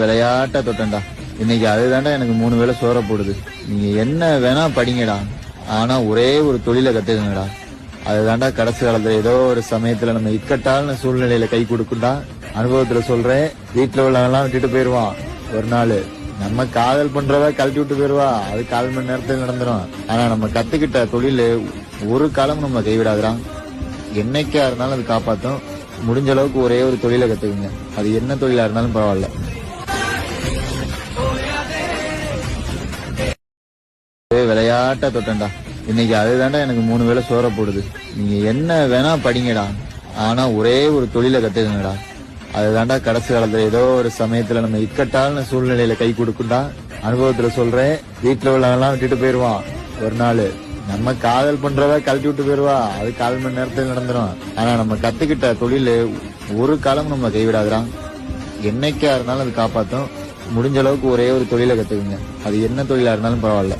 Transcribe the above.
விளையாட்டா தொட்டேன்டா. இன்னைக்கு அதுதான்டா எனக்கு 3 வேளை சோற போடுது. நீங்க என்ன வேணா படிங்கடா, ஆனா ஒரே ஒரு தொழிலை கத்துக்கங்கடா. அதுதான்டா கடைசி காலத்துல ஏதோ ஒரு சமயத்துல நம்ம இக்கட்டான சூழ்நிலையில கை கொடுக்குண்டா. அனுபவத்துல சொல்றேன், வீட்டுல உள்ளவெல்லாம் விட்டுட்டு போயிருவான். ஒரு நாள் நம்ம காதல் பண்றவ கழட்டி விட்டு போயிருவா. அது 1/4 மணி நேரத்துல நடந்துரும். ஆனா நம்ம கத்துக்கிட்ட தொழில் ஒரு காலம் நம்ம கைவிடாதுறான். என்னைக்கா இருந்தாலும் அது காப்பாத்தும். முடிஞ்ச அளவுக்கு ஒரே ஒரு தொழிலை கத்துக்குங்க. அது என்ன தொழிலா இருந்தாலும் பரவாயில்ல. விளையாட்டா தொட்டேன்டா. இன்னைக்கு அதுதான்டா எனக்கு 3 வேளை சோற போடுது. நீங்க என்ன வேணா படிங்கடா, ஆனா ஒரே ஒரு தொழிலை கத்துக்கங்கடா. அதுதான்டா கடைசி காலத்துல ஏதோ ஒரு சமயத்துல நம்ம இக்கட்டான சூழ்நிலையில கை கொடுக்குண்டா. அனுபவத்துல சொல்றேன், வீட்டுல உள்ளவெல்லாம் விட்டுட்டு போயிருவான். ஒரு நாள் நம்ம காதல் பண்றவ கழட்டி விட்டு போயிருவா. அது 1/4 மணி நேரத்துல நடந்துரும். ஆனா நம்ம கத்துக்கிட்ட தொழில் ஒரு காலம் நம்ம கைவிடாதுறான். என்னைக்கா இருந்தாலும் அது காப்பாத்தும். முடிஞ்ச அளவுக்கு ஒரே ஒரு தொழிலை கத்துக்குங்க. அது என்ன தொழிலா இருந்தாலும் பரவாயில்ல.